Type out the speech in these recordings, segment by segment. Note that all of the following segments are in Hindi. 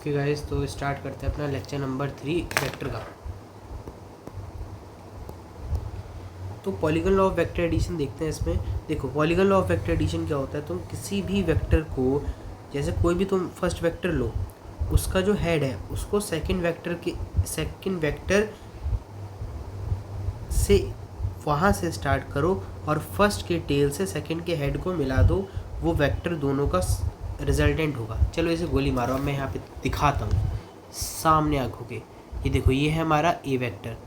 ओके गाइस, तो स्टार्ट करते हैं अपना लेक्चर नंबर 3 वेक्टर का। तो polygon law of vector addition देखते हैं। इसमें देखो, polygon law of vector addition क्या होता है। तुम किसी भी वेक्टर को, जैसे कोई भी तुम फर्स्ट वेक्टर लो, उसका जो हेड है उसको सेकंड वेक्टर से वहाँ से स्टार्ट करो और फर्स्ट के टेल से सेकंड के हेड को मिला दो, वो वेक्टर दोनों का रिजल्टेंट होगा। चलो इसे गोली मारो। अब मैं यहाँ पे दिखाता हूँ सामने आंखों के। ये देखो, ये है हमारा ए वेक्टर।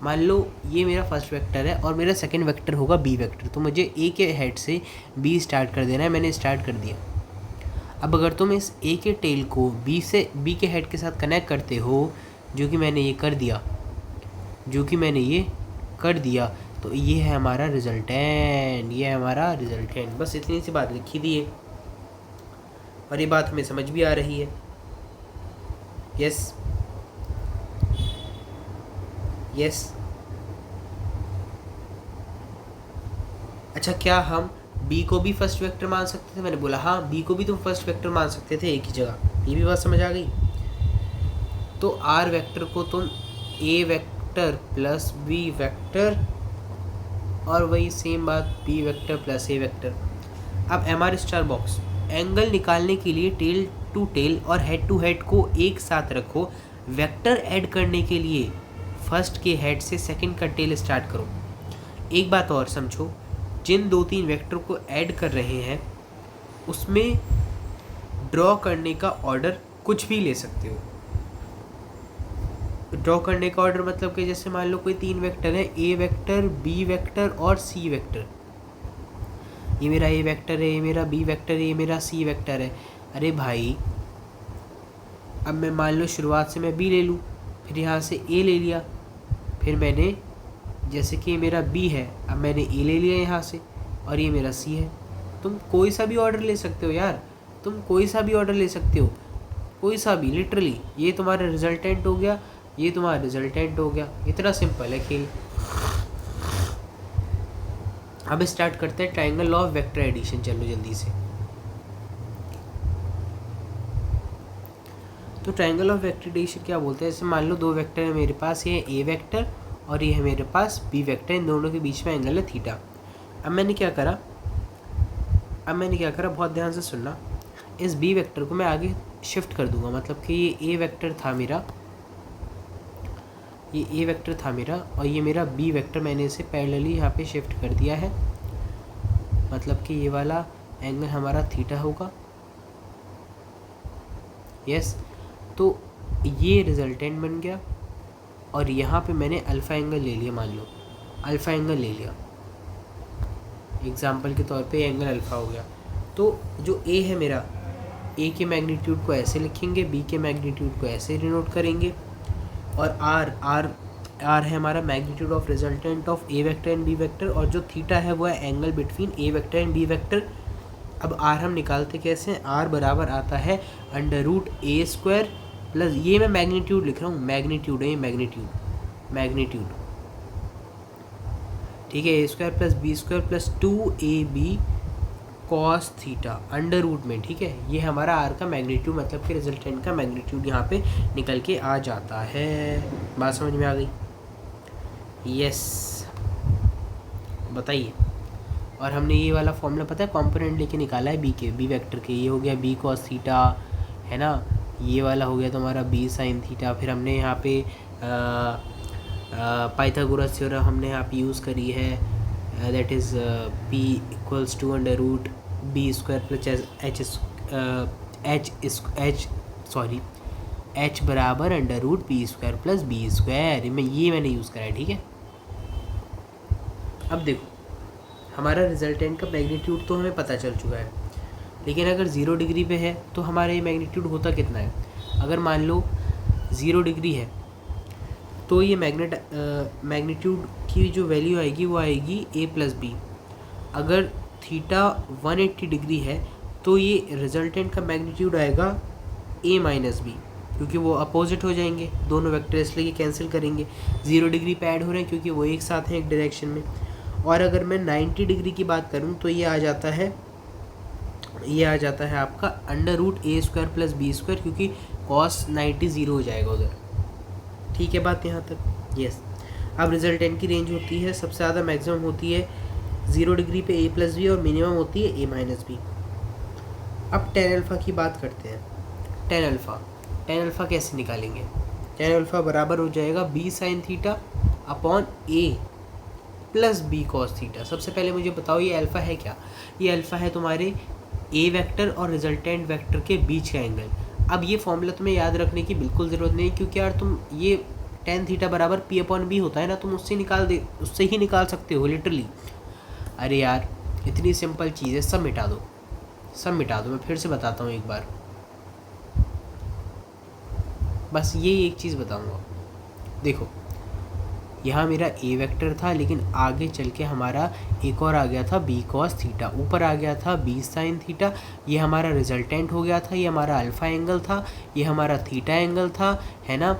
मान लो ये मेरा फर्स्ट वेक्टर है और मेरा सेकंड वेक्टर होगा बी वेक्टर। तो मुझे ए के हेड से बी स्टार्ट कर देना है। मैंने स्टार्ट कर दिया। अब अगर तुम इस ए के टेल को बी के हेड के साथ कनेक्ट करते हो, जो कि मैंने ये कर दिया, तो ये है हमारा रिजल्टेंट। बस इतनी सी बात लिखी दी है और ये बात हमें समझ भी आ रही है। यस। अच्छा, क्या हम बी को भी फर्स्ट वेक्टर मान सकते थे? मैंने बोला हाँ, बी को भी तुम फर्स्ट वेक्टर मान सकते थे एक ही जगह। ये भी बात समझ आ गई। तो आर वेक्टर को तुम A vector plus B vector, और वही सेम बात B vector plus A vector. अब एम आर स्टार बॉक्स एंगल निकालने के लिए टेल टू टेल और हेड टू हेड को एक साथ रखो। वेक्टर ऐड करने के लिए फर्स्ट के हेड से सेकंड का टेल स्टार्ट करो। एक बात और समझो, जिन 2-3 वेक्टर को ऐड कर रहे हैं उसमें ड्रॉ करने का ऑर्डर कुछ भी ले सकते हो। ड्रॉ करने का ऑर्डर मतलब कि जैसे मान लो कोई 3 वेक्टर है, ए वेक्टर, बी वेक्टर और सी वेक्टर। ये मेरा ए वेक्टर है, ये मेरा बी वेक्टर है, ये मेरा सी वेक्टर है। अरे भाई, अब मैं मान लो शुरुआत से मैं बी ले लूँ, फिर यहाँ से ए ले लिया, फिर मैंने जैसे कि मेरा बी है, अब मैंने ए ले लिया यहाँ से, और ये मेरा सी है। तुम कोई सा भी ऑर्डर ले सकते हो यार, कोई सा भी लिटरली। ये तुम्हारा रिजल्टेंट हो गया, ये तुम्हारा रिजल्टेंट हो गया। इतना सिंपल है खेल। अब स्टार्ट करते हैं triangle law of vector addition. चलो जल्दी से। तो ट्रायंगल ऑफ वेक्टर एडिशन क्या बोलते हैं? जैसे मान लो 2 वेक्टर है मेरे पास, ये ए वेक्टर और ये है मेरे पास बी वेक्टर। इन दोनों के बीच में एंगल है थीटा। अब मैंने क्या करा, बहुत ध्यान से सुनना। इस बी वेक्टर को मैं आगे शिफ्ट कर दूंगा। मतलब कि ये ए वेक्टर था मेरा, और ये मेरा बी वेक्टर मैंने इसे पैरेलली यहाँ पे शिफ्ट कर दिया है। मतलब कि ये वाला एंगल हमारा थीटा होगा। यस। तो ये रिजल्टेंट बन गया और यहाँ पे मैंने अल्फ़ा एंगल ले लिया। मान लो अल्फ़ा एंगल ले लिया, एग्जाम्पल के तौर पे एंगल अल्फ़ा हो गया। तो जो ए है मेरा, ए के मैग्नीट्यूड को ऐसे लिखेंगे, बी के मैग्नीट्यूड को ऐसे डिनोट करेंगे, और आर है हमारा magnitude of resultant of A vector and B vector, और जो थीटा है वो है angle between A vector and B vector. अब आर हम निकालते कैसे हैं? आर बराबर आता है √a² प्लस, ये मैं मैग्नीट्यूड लिख रहा हूँ, मैग्नीट्यूड है ये, मैग्नीट्यूड ठीक है, a² plus b² plus 2ab cos theta √ में। ठीक है, ये हमारा आर का मैग्नीट्यूड, मतलब कि रिजल्टेंट का मैग्नीट्यूड यहाँ पे निकल के आ जाता है। बात समझ में आ गई? यस, बताइए। और हमने ये वाला फॉर्मूला पता है कॉम्पोनेंट लेके निकाला है बी वेक्टर के। ये हो गया बी कॉस थीटा, है ना। ये वाला हो गया तुम्हारा बी साइन थीटा। फिर हमने यहाँ पे पाइथागोरस थ्योरम हमने यहाँ पे यूज़ करी है, that is p equals to √b² plus h बराबर √p² प्लस b²। मैंने यूज़ करा है। ठीक है, अब देखो, हमारा रिजल्टेंट का मैग्नीट्यूड तो हमें पता चल चुका है, लेकिन अगर 0 डिग्री पे है तो हमारा ये मैग्नीट्यूड होता कितना है? अगर मान लो 0 डिग्री है तो ये मैग्नीट्यूड की जो वैल्यू आएगी वो आएगी a प्लस बी। अगर थीटा 180 डिग्री है तो ये रिजल्टेंट का मैग्नीट्यूड आएगा a माइनस बी, क्योंकि वो अपोजिट हो जाएंगे दोनों वेक्टर, इसलिए कैंसिल करेंगे। 0 डिग्री पे ऐड हो रहे हैं क्योंकि वो एक साथ हैं एक डायरेक्शन में। और अगर मैं 90 डिग्री की बात करूं तो ये आ जाता है आपका √a² प्लस b², क्योंकि cos 90 ज़ीरो हो जाएगा उधर। ठीक है बात यहाँ तक? यस। अब रिजल्टेंट की रेंज होती है, सबसे ज़्यादा मैक्सिमम होती है 0 डिग्री पे a प्लस बी और मिनिमम होती है a माइनस बी। अब टेन अल्फ़ा की बात करते हैं। टेन अल्फ़ा कैसे निकालेंगे? टेन अल्फ़ा बराबर हो जाएगा b sine theta upon a plus B cos theta. सबसे पहले मुझे बताओ ये अल्फ़ा है क्या? ये अल्फ़ा है तुम्हारे ए वेक्टर और रिजल्टेंट वेक्टर के बीच का एंगल। अब ये फॉर्मूला तुम्हें याद रखने की बिल्कुल ज़रूरत नहीं, क्योंकि यार तुम ये टेन थीटा बराबर पी अपॉन बी होता है ना, तुम उससे ही निकाल सकते हो लिटरली। अरे यार इतनी सिंपल चीज़ है, सब मिटा दो। मैं फिर से बताता हूँ एक बार, बस ये एक चीज़ बताऊँगा। देखो यहाँ मेरा ए वेक्टर था, लेकिन आगे चल के हमारा एक और आ गया था बी कॉस थीटा, ऊपर आ गया था बी साइन थीटा। ये हमारा रिजल्टेंट हो गया था, ये हमारा अल्फ़ा एंगल था, ये हमारा थीटा एंगल था, है ना,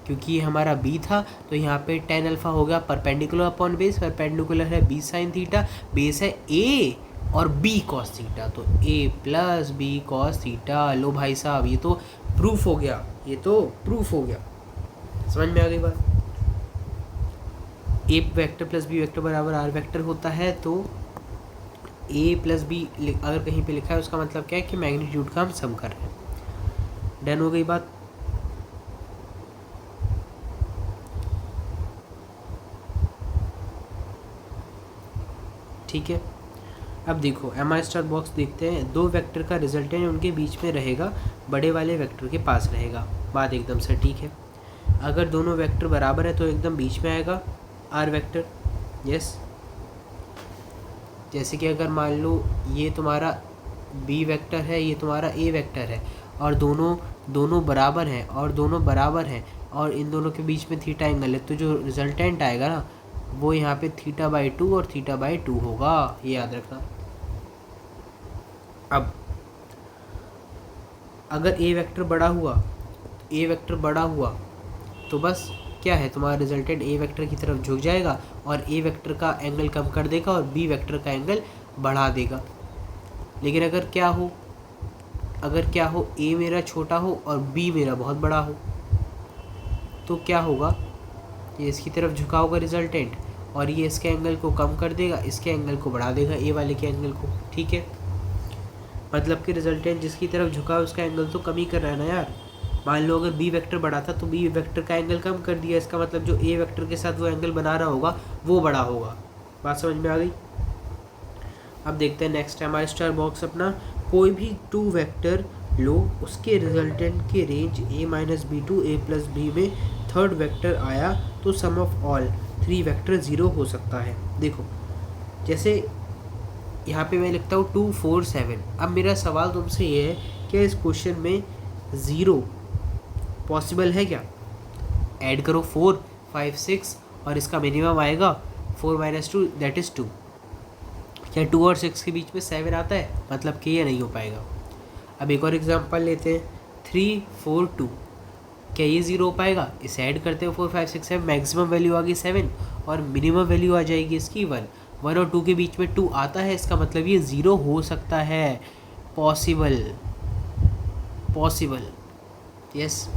क्योंकि ये हमारा बी था। तो यहाँ पे टेन अल्फ़ा हो गया परपेंडिकुलर अपॉन बेस, परपेंडिकुलर है बी साइन थीटा, बेस है ए और बी कॉस थीटा, तो ए प्लस बी कॉस थीटा। लो भाई साहब ये तो प्रूफ हो गया, समझ में आ गई बात? ए वेक्टर प्लस बी वेक्टर बराबर आर वेक्टर होता है, तो ए प्लस बी अगर कहीं पे लिखा है उसका मतलब क्या है कि मैग्नीट्यूड का हम सम कर रहे हैं। डन हो गई बात? ठीक है। अब देखो एम स्टार बॉक्स देखते हैं। दो वेक्टर का रिजल्टेंट उनके बीच में रहेगा, बड़े वाले वेक्टर के पास रहेगा। बात एकदम से ठीक है। अगर दोनों वेक्टर बराबर है तो एकदम बीच में आएगा आर वेक्टर। यस, जैसे कि अगर मान लो ये तुम्हारा बी वेक्टर है, ये तुम्हारा ए वेक्टर है, और दोनों बराबर हैं और इन दोनों के बीच में थीटा एंगल है, तो जो रिजल्टेंट आएगा ना वो यहाँ पे थीटा बाई 2 और थीटा बाई 2 होगा, ये याद रखना। अब अगर ए वेक्टर बड़ा हुआ तो बस क्या है, तुम्हारा रिजल्टेंट ए वेक्टर की तरफ झुक जाएगा और ए वेक्टर का एंगल कम कर देगा और बी वेक्टर का एंगल बढ़ा देगा। लेकिन अगर क्या हो ए मेरा छोटा हो और बी मेरा बहुत बड़ा हो, तो क्या होगा, ये इसकी तरफ झुका होगा रिजल्टेंट और ये इसके एंगल को कम कर देगा, इसके एंगल को बढ़ा देगा, ए वाले के एंगल को। ठीक है, मतलब कि रिजल्टेंट जिसकी तरफ झुका है उसका एंगल तो कम ही कर रहा है ना यार। मान लो अगर बी वेक्टर बड़ा था तो बी वेक्टर का एंगल कम कर दिया, इसका मतलब जो ए वेक्टर के साथ वो एंगल बना रहा होगा वो बड़ा होगा। बात समझ में आ गई? अब देखते हैं नेक्स्ट है हमारा स्टार बॉक्स अपना। कोई भी टू वेक्टर लो, उसके रिजल्टेंट के range A minus B to A plus B में थर्ड वेक्टर आया तो sum of all three vector zero हो सकता है। देखो जैसे यहाँ पे मैं लिखता हूँ 2 4 7। अब मेरा सवाल तुमसे ये है कि इस क्वेश्चन में ज़ीरो पॉसिबल है क्या? ऐड करो 4 5 6 और इसका मिनिमम आएगा 4 माइनस 2 दैट इज़ 2। क्या 2 और 6 के बीच में 7 आता है? मतलब कि ये नहीं हो पाएगा। अब एक और एग्जांपल लेते हैं 3 4 2। क्या ये ज़ीरो हो पाएगा? इसे ऐड करते हो 4 5 6 7, मैक्सिमम वैल्यू आ गई 7 और मिनिमम वैल्यू आ जाएगी इसकी 1। 1 और 2 के बीच में 2 आता है, इसका मतलब ये ज़ीरो हो सकता है। पॉसिबल यस,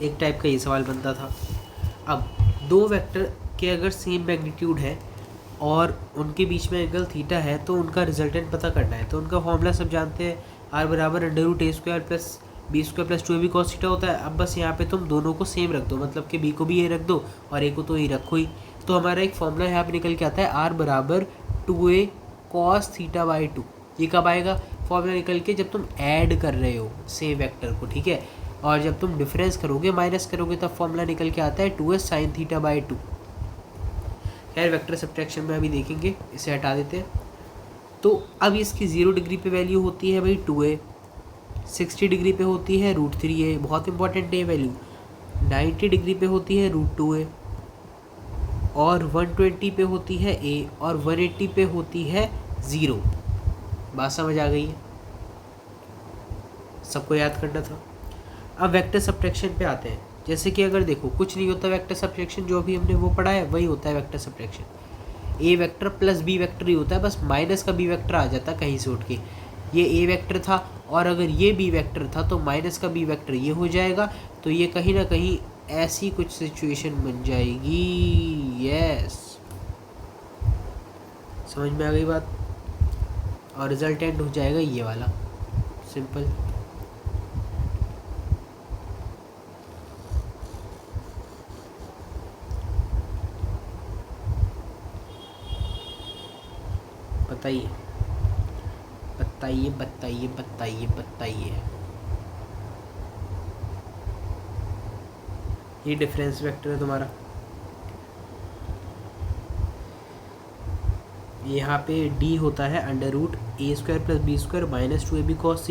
एक टाइप का ये सवाल बनता था। अब दो वेक्टर के अगर सेम मैग्नीट्यूड है और उनके बीच में एंगल थीटा है तो उनका रिजल्टेंट पता करना है। तो उनका फॉर्मूला सब जानते हैं, आर बराबर √a² plus b² plus 2ab cos theta होता है। अब बस यहाँ पे तुम दोनों को सेम रख दो, मतलब कि b को भी ये रख दो और a को तो ये रखो ही। तो हमारा एक फॉर्मूला यहाँ पे निकल के आता है r बराबर 2a cos थीटा बाई 2। ये कब आएगा फॉर्मूला निकल के? जब तुम ऐड कर रहे हो सेम वेक्टर को, ठीक है, और जब तुम डिफरेंस करोगे माइनस करोगे तब फॉर्मूला निकल के आता है 2s साइन थीटा बाई 2। खैर वेक्टर सब्ट्रैक्शन में अभी देखेंगे, इसे हटा देते हैं। तो अब इसकी 0 डिग्री पे वैल्यू होती है भाई 2a, 60 डिग्री पे होती है √3a, बहुत इंपॉर्टेंट है वैल्यू, 90 डिग्री पे होती है √2a, और 120 पे होती है a, और 180 पे होती है 0। बात समझ आ गई है? सबको याद करना था। अब वेक्टर सब्ट्रैक्शन पे आते हैं। जैसे कि अगर देखो कुछ नहीं होता वेक्टर सब्ट्रैक्शन, जो भी हमने वो पढ़ा है वही होता है वेक्टर सब्ट्रैक्शन। ए वेक्टर प्लस बी वेक्टर ही होता है, बस माइनस का बी वेक्टर आ जाता है कहीं से उठ के। ये ए वेक्टर था और अगर ये बी वेक्टर था तो माइनस का बी वेक्टर ये हो जाएगा, तो ये कहीं ना कहीं ऐसी कुछ सिचुएशन बन जाएगी। यस, समझ में आ गई बात। और रिजल्टेंट हो जाएगा ये वाला, सिंपल। बताइए बताइए बताइए बताइए बताइए। ये डिफरेंस वेक्टर है तुम्हारा। यहाँ पे डी होता है under root A square plus B square minus 2ab cos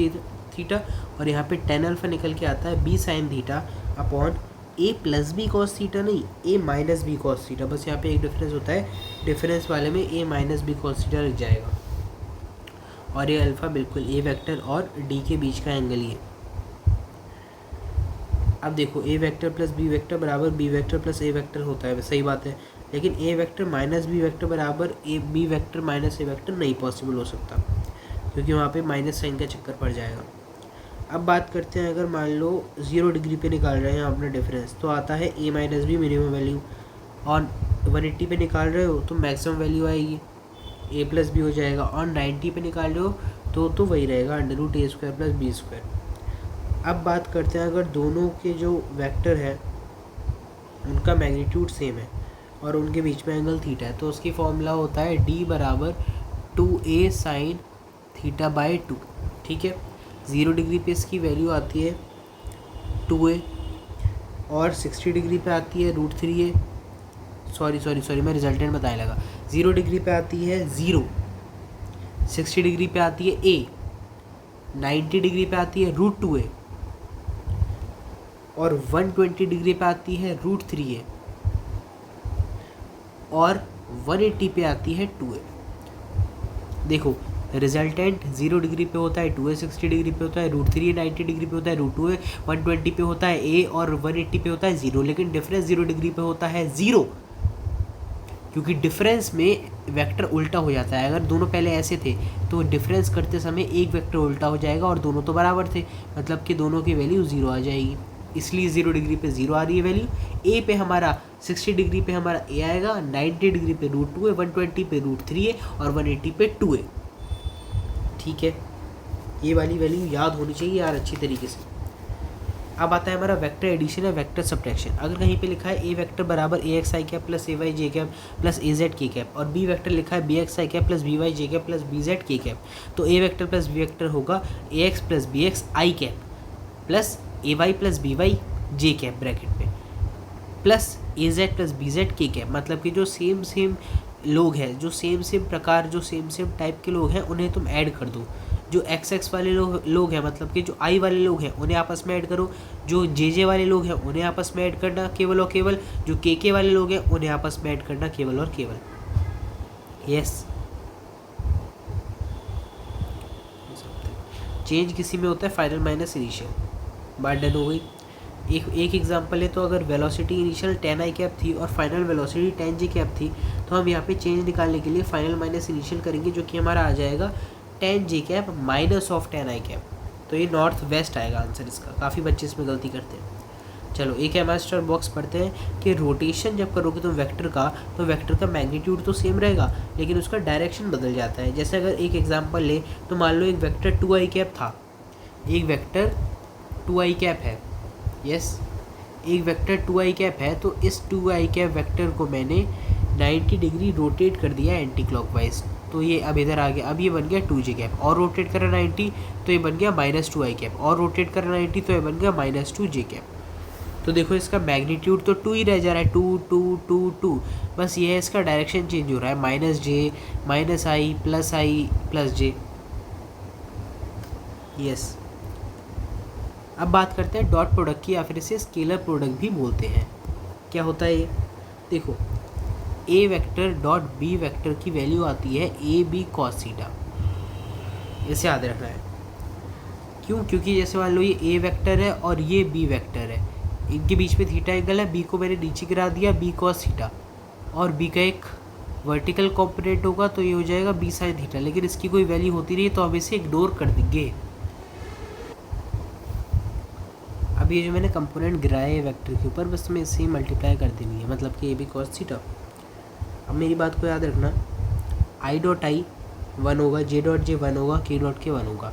theta, और यहाँ पे टेन अल्फा निकल के आता है B sine theta upon A plus B cos theta, नहीं A minus B cos theta. बस यहाँ पे एक डिफरेंस होता है, डिफरेंस वाले में ए माइनस बी कॉस थीटा लग जाएगा। और ये अल्फ़ा बिल्कुल ए वेक्टर और डी के बीच का एंगल ही है। अब देखो A vector plus B vector बराबर B vector plus A vector होता है, सही बात है, लेकिन A vector minus B vector बराबर A B vector minus A vector नहीं पॉसिबल हो सकता, क्योंकि वहाँ पे माइनस साइन का चक्कर पड़ जाएगा। अब बात करते हैं, अगर मान लो 0 डिग्री पे निकाल रहे हैं अपना डिफरेंस, तो आता है ए माइनस बी मिनिमम वैल्यू, और 180 पे निकाल रहे हो तो मैक्सिमम वैल्यू आएगी, ए प्लस बी हो जाएगा, और 90 पे निकाल रहे हो तो वही रहेगा under root A square plus B square. अब बात करते हैं, अगर दोनों के जो वेक्टर है उनका मैग्नीट्यूड सेम है और उनके बीच में एंगल थीटा है, तो उसकी फॉर्मूला होता है डी बराबर 2a साइन थीटा बाई 2। ठीक है, 0 डिग्री पे इसकी वैल्यू आती है 2a, और 60 डिग्री पे आती है √3a। सॉरी मैं रिजल्टेंट बताने लगा। 0 डिग्री पे आती है 0, 60 डिग्री पे आती है a, 90 डिग्री पे आती है √2a, और 120 डिग्री पे आती है √3a, और 180 पे आती है 2a। देखो रिजल्टेंट 0 डिग्री पे होता है 2a, 60 डिग्री पे होता है √3a, 90 डिग्री पे होता है √2a, 120 पे होता है a, और 180 पे होता है 0, लेकिन डिफरेंस 0 डिग्री पे होता है 0, क्योंकि डिफरेंस में वेक्टर उल्टा हो जाता है। अगर दोनों पहले ऐसे थे तो डिफरेंस करते समय एक वेक्टर उल्टा हो जाएगा, और दोनों तो बराबर थे, मतलब कि दोनों की वैल्यू 0 आ जाएगी, इसलिए 0 डिग्री पे 0 आ रही है वैल्यू। ए पे हमारा 60 डिग्री पे हमारा ए आएगा, 90 डिग्री पे √2a, 120 पे √3a, और 180 पे 2a। ठीक है, ये वाली वैल्यू याद होनी चाहिए यार अच्छी तरीके से। अब आता है हमारा वेक्टर एडिशन या वेक्टर सब्ट्रैक्शन। अगर कहीं पे लिखा है ए वेक्टर बराबर AXI कैप प्लस AY जे कैप प्लस AZ के कैप, और बी वेक्टर लिखा है BXI cap plus BY J cap plus BZ के कैप, तो ए वेक्टर प्लस बी वेक्टर होगा AX plus BX I cap plus AY plus BY J cap bracket में प्लस AZ प्लस BZ के कैप। मतलब कि जो सेम लोग हैं, जो सेम प्रकार, जो सेम टाइप के लोग हैं, उन्हें तुम ऐड कर दो। जो XX वाले लोग हैं, मतलब कि जो I वाले लोग हैं, उन्हें आपस में ऐड करो। जो JJ वाले लोग हैं उन्हें आपस में ऐड करना केवल और केवल। जो KK वाले लोग हैं उन्हें आपस में ऐड करना केवल और केवल। यस, चेंज किसी में होता है फाइनल माइनस इनिशियल। बात डन हो गई। एक एग्जांपल है, तो अगर वेलोसिटी इनिशियल 10i कैप थी और फाइनल वेलोसिटी 10j कैप थी, तो हम यहाँ पे चेंज निकालने के लिए फाइनल माइनस इनिशियल करेंगे, जो कि हमारा आ जाएगा 10j cap minus of 10i cap. तो ये नॉर्थ वेस्ट आएगा आंसर इसका। काफ़ी बच्चे इसमें गलती करते हैं। चलो एक एमएस्टर बॉक्स पढ़ते हैं कि रोटेशन जब करोगे तो वेक्टर का मैग्नीट्यूड तो सेम रहेगा, लेकिन उसका डायरेक्शन बदल जाता है। जैसे अगर एक एग्जांपल ले, तो मान लो एक वेक्टर 2i कैप था, एक वेक्टर 2i कैप है। यस, एक वेक्टर 2i कैप है, तो इस 2i कैप वेक्टर को मैंने 90 डिग्री रोटेट कर दिया एंटी क्लॉकवाइज, तो ये अब इधर आ गया। अब ये बन गया 2j कैप, और रोटेट करा 90 तो ये बन गया -2i कैप, और रोटेट करा 90 तो ये बन गया -2j कैप। तो देखो इसका मैग्नीट्यूड तो 2 ही रह जा रहा है, 2 2 2 2, बस ये है इसका डायरेक्शन चेंज हो रहा है, -j -i plus j। Yes, अब बात करते हैं डॉट प्रोडक्ट की, या फिर इसे स्केलर प्रोडक्ट भी बोलते हैं। क्या होता है ये? देखो A vector dot B vector की वैल्यू आती है AB cos थीटा, इसे याद रखना है। क्यों? क्योंकि जैसे मान लो ये ए वेक्टर है और ये बी वेक्टर है, इनके बीच में थीटा एंगल है, बी को मैंने नीचे गिरा दिया B cos थीटा, और बी का एक वर्टिकल कंपोनेंट होगा तो ये हो जाएगा बी साइन थीटा, लेकिन इसकी कोई वैल्यू होती नहीं तो अब इसे इग्नोर कर देंगे। अब ये जो मैंने कंपोनेंट गिराया है वेक्टर के ऊपर, बस में इसे ही मल्टीप्लाई कर देनी है, मतलब कि ए बी कॉस थीटा। अब मेरी बात को याद रखना, आई डॉट आई 1 होगा, जे डॉट जे 1 होगा, के डॉट के 1 होगा।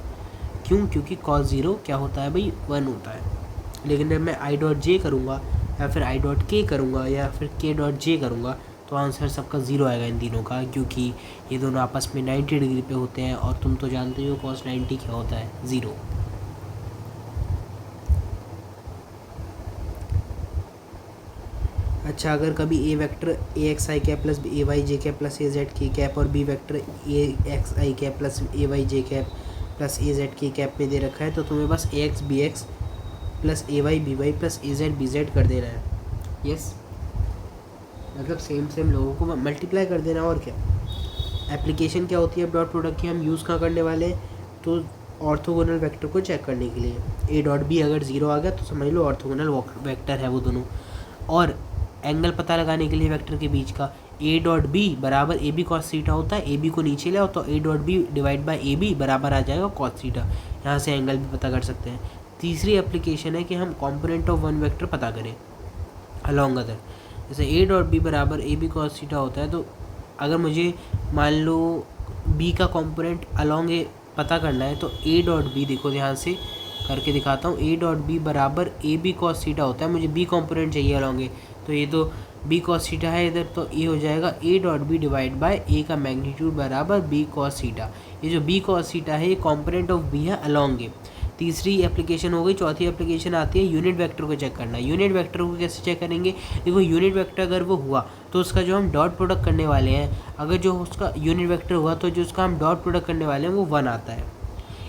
क्यों? क्योंकि कॉस 0 क्या होता है भाई 1 होता है। लेकिन जब मैं आई डॉट जे करूँगा या फिर आई डॉट के करूँगा या फिर के डॉट जे करूँगा तो आंसर सबका 0 आएगा इन तीनों का, क्योंकि ये दोनों आपस में 90 डिग्री पे होते हैं और तुम तो जानते हो कॉस 90 क्या होता है, 0। अच्छा, अगर कभी A vector A X I cap plus A Y J cap plus A Z K cap और B vector A X I cap plus A Y J cap plus A Z K cap में दे रखा है तो तुम्हें बस A X B X plus A Y B Y plus A Z B Z कर देना है। यस, मतलब सेम लोगों को मल्टीप्लाई कर देना और क्या। एप्लीकेशन क्या होती है अब डॉट प्रोडक्ट की, हम यूज़ कहाँ करने वाले हैं, तो ऑर्थोगोनल वेक्टर को चेक करने के लिए। ए डॉट बी अगर 0 आ गया तो समझ लो ऑर्थोगोनल वेक्टर है वो दोनों। और एंगल पता लगाने के लिए वेक्टर के बीच का, ए डॉट बी बराबर ए बी कॉस थीटा होता है, ए बी को नीचे ले आओ तो A dot B divide by A B बराबर आ जाएगा कॉस थीटा। यहाँ से एंगल भी पता कर सकते हैं। तीसरी एप्लीकेशन है कि हम कॉम्पोनेंट ऑफ वन वेक्टर पता करें अलॉन्ग अदर। जैसे ए डॉट बी बराबर ए बी कॉस थीटा होता है, तो अगर मुझे मान लो बी का कॉम्पोनेंट अलॉन्ग ए पता करना है तो ए डॉट बी, देखो ध्यान से करके दिखाता हूँ, ए डॉट बी बराबर ए बी कॉस थीटा होता है। मुझे बी कॉम्पोनेंट चाहिए अलॉन्ग ए, तो ये तो बी कॉस थीटा है इधर, तो ये हो जाएगा A dot B divide by A का मैग्नीट्यूड बराबर बी कॉस थीटा। ये जो बी कॉस थीटा है ये कॉम्पोनेंट ऑफ बी है अलॉन्ग ए। तीसरी एप्लीकेशन हो गई। चौथी एप्लीकेशन आती है यूनिट वेक्टर को चेक करना। यूनिट वेक्टर को कैसे चेक करेंगे? देखो, यूनिट वेक्टर अगर वो हुआ तो उसका जो हम डॉट प्रोडक्ट करने वाले हैं, अगर जो उसका यूनिट वेक्टर हुआ तो जो उसका हम डॉट प्रोडक्ट करने वाले हैं वो 1 आता है।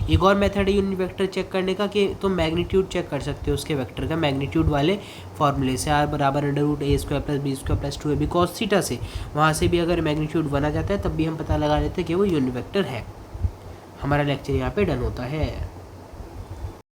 एक और मेथड है यूनिट वेक्टर चेक करने का कि तुम मैग्नीट्यूड चेक कर सकते हो उसके वेक्टर का मैग्नीट्यूड वाले फॉर्मूले से, आर बराबर under root A square plus B square plus 2ab cos theta से। वहाँ से भी अगर मैग्नीट्यूड 1 आ जाता है तब भी हम पता लगा लेते हैं कि वो यूनिट वेक्टर है। हमारा लेक्चर यहाँ पे डन होता है।